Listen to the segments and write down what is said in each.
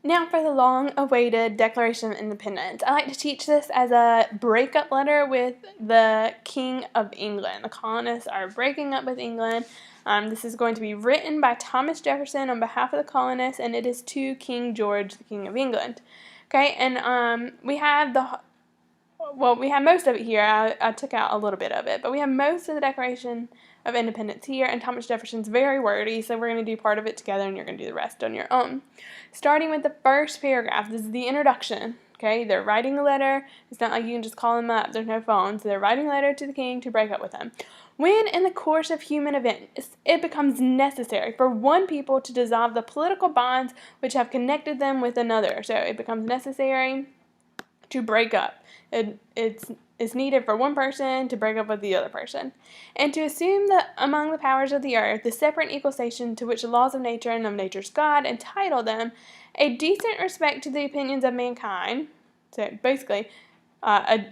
Now for the long-awaited Declaration of Independence. I like to teach this as a breakup letter with the King of England. The colonists are breaking up with England. This is going to be written by Thomas Jefferson on behalf of the colonists, and it is to King George, the King of England. Okay, and we have most of it here. I took out a little bit of it, but we have most of the Declaration of Independence here, and Thomas Jefferson's very wordy, so we're going to do part of it together, and you're going to do the rest on your own. Starting with the first paragraph, this is the introduction. Okay, they're writing a letter. It's not like you can just call them up. There's no phone, so they're writing a letter to the king to break up with him. When, in the course of human events, it becomes necessary for one people to dissolve the political bonds which have connected them with another, so it becomes necessary to break up. It's needed for one person to break up with the other person, and to assume that among the powers of the earth the separate and equal station to which the laws of nature and of nature's God entitle them, a decent respect to the opinions of mankind, so basically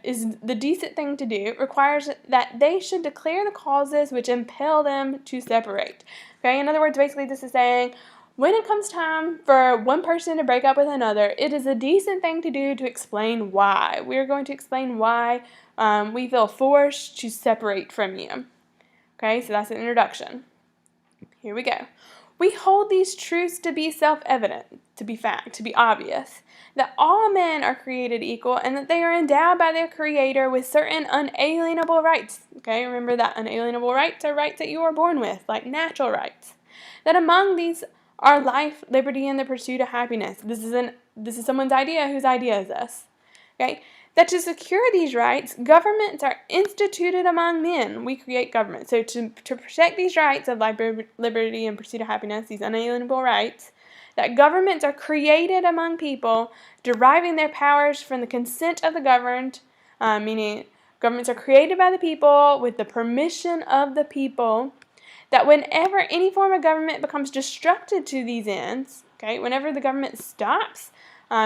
is the decent thing to do, requires that they should declare the causes which impel them to separate. Okay, in other words, basically this is saying, when it comes time for one person to break up with another, it is a decent thing to do to explain why. We're going to explain why we feel forced to separate from you. Okay, so that's an introduction. Here we go. We hold these truths to be self-evident, to be fact, to be obvious, that all men are created equal and that they are endowed by their Creator with certain unalienable rights. Okay, remember that unalienable rights are rights that you are born with, like natural rights. That among these are life, liberty, and the pursuit of happiness. This is someone's idea. Whose idea is this? Okay? That to secure these rights, governments are instituted among men. We create government. So to protect these rights of life, liberty, and pursuit of happiness, these unalienable rights, that governments are created among people, deriving their powers from the consent of the governed, meaning governments are created by the people with the permission of the people, that whenever any form of government becomes destructive to these ends, okay, whenever the government stops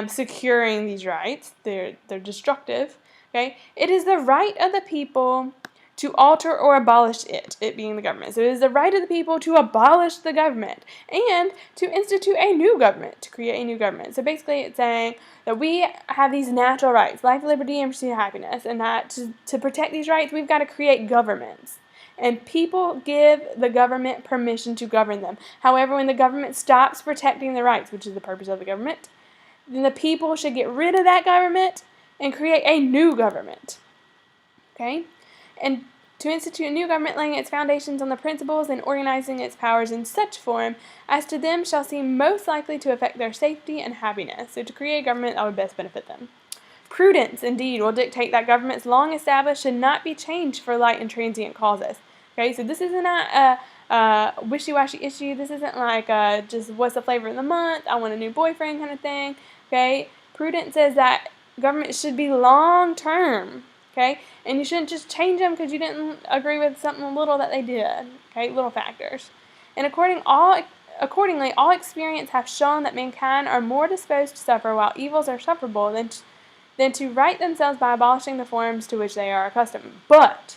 securing these rights, they're destructive, okay, it is the right of the people to alter or abolish it being the government. So it is the right of the people to abolish the government and to institute a new government, to create a new government. So basically it's saying that we have these natural rights, life, liberty, and pursuit of happiness, and that to protect these rights, we've got to create governments. And people give the government permission to govern them. However, when the government stops protecting the rights, which is the purpose of the government, then the people should get rid of that government and create a new government. Okay? And to institute a new government, laying its foundations on the principles and organizing its powers in such form as to them shall seem most likely to affect their safety and happiness. So to create a government that would best benefit them. Prudence, indeed, will dictate that governments long established should not be changed for light and transient causes. Okay, so this isn't a wishy-washy issue. This isn't like just what's the flavor of the month, I want a new boyfriend kind of thing. Okay, prudence says that government should be long-term. Okay, and you shouldn't just change them because you didn't agree with something little that they did. Okay, little factors. And accordingly, all experience have shown that mankind are more disposed to suffer while evils are sufferable than to right themselves by abolishing the forms to which they are accustomed. But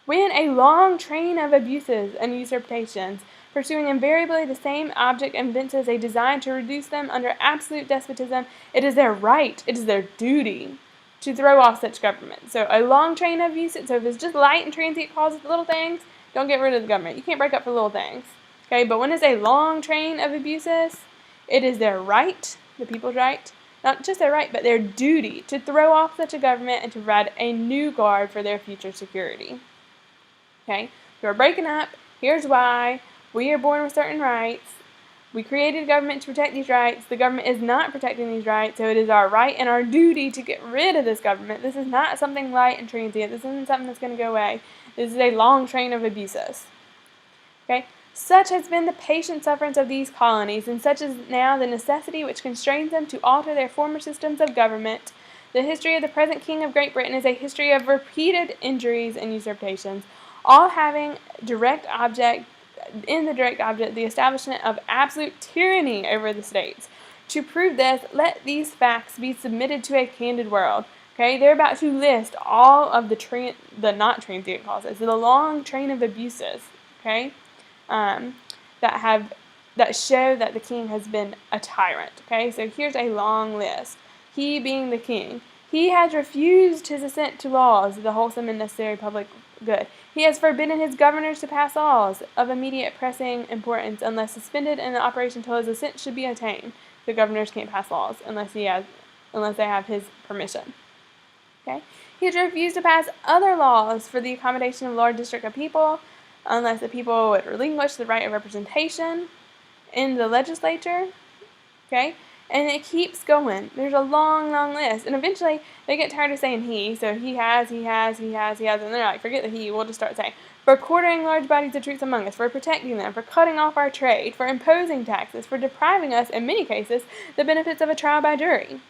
when a long train of abuses and usurpations, pursuing invariably the same object, evinces a design to reduce them under absolute despotism, it is their right, it is their duty, to throw off such government. So a long train of abuses, so if it's just light and transient causes, little things, don't get rid of the government. You can't break up for little things. Okay, but when it's a long train of abuses, it is their right, the people's right, not just their right, but their duty, to throw off such a government and to provide a new guard for their future security. Okay, we're breaking up. Here's why. We are born with certain rights. We created a government to protect these rights. The government is not protecting these rights, so it is our right and our duty to get rid of this government. This is not something light and transient. This isn't something that's going to go away. This is a long train of abuses. Okay, such has been the patient sufferance of these colonies, and such is now the necessity which constrains them to alter their former systems of government. The history of the present King of Great Britain is a history of repeated injuries and usurpations, all having the direct object the establishment of absolute tyranny over the states. To prove this, let these facts be submitted to a candid world. Okay, they're about to list all of the not transient causes, the long train of abuses. Okay, that have that show that the king has been a tyrant. Okay, so here's a long list. He being the king. He has refused his assent to laws of the wholesome and necessary public good. He has forbidden his governors to pass laws of immediate pressing importance unless suspended in operation till his assent should be obtained. The governors can't pass laws unless they have his permission. Okay? He has refused to pass other laws for the accommodation of large district of people unless the people would relinquish the right of representation in the legislature. Okay? And it keeps going. There's a long, long list. And eventually, they get tired of saying he. So he has. And they're like, forget the he. We'll just start saying, for quartering large bodies of troops among us, for protecting them, for cutting off our trade, for imposing taxes, for depriving us, in many cases, the benefits of a trial by jury.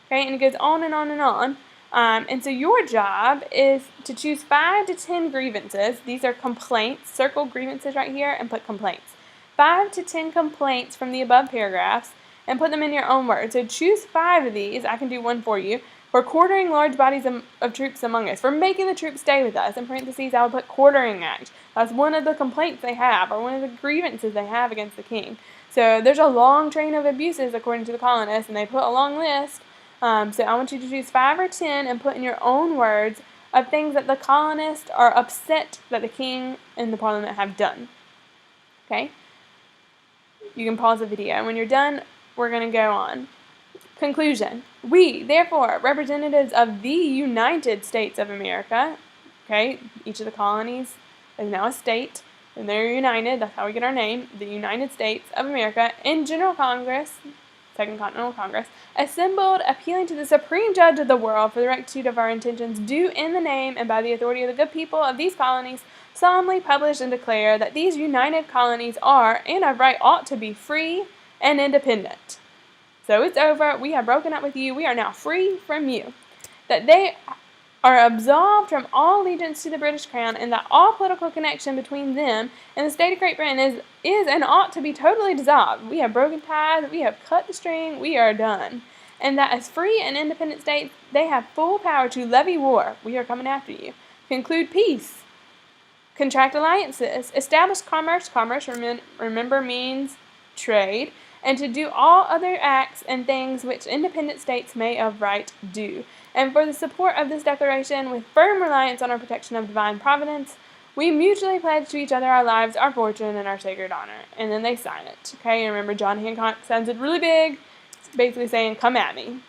Okay? And it goes on and on and on. And so your job is to choose 5 to 10 grievances. These are complaints. Circle grievances right here and put complaints. 5 to 10 complaints from the above paragraphs and put them in your own words. So choose 5 of these. I can do one for you. For quartering large bodies of troops among us. For making the troops stay with us. In parentheses, I would put quartering act. That's one of the complaints they have, or one of the grievances they have against the king. So there's a long train of abuses according to the colonists, and they put a long list. So I want you to choose 5 or 10 and put in your own words of things that the colonists are upset that the king and the parliament have done. Okay? You can pause the video. And when you're done, we're going to go on. Conclusion. We, therefore, representatives of the United States of America, okay, each of the colonies is now a state, and they're united, that's how we get our name, the United States of America, in General Congress, Second Continental Congress, assembled, appealing to the Supreme Judge of the world for the rectitude of our intentions, do in the name and by the authority of the good people of these colonies, solemnly publish and declare that these united colonies are, and of right ought to be, free and independent. So it's over. We have broken up with you. We are now free from you. That they are absolved from all allegiance to the British Crown, and that all political connection between them and the state of Great Britain is and ought to be totally dissolved. We have broken ties. We have cut the string. We are done. And that as free and independent states, they have full power to levy war. We are coming after you. Conclude peace. Contract alliances. Establish commerce. Commerce, remember, means trade. And to do all other acts and things which independent states may of right do. And for the support of this declaration, with firm reliance on our protection of divine providence, we mutually pledge to each other our lives, our fortune, and our sacred honor. And then they sign it. Okay, and remember, John Hancock signs it really big. It's basically saying, come at me.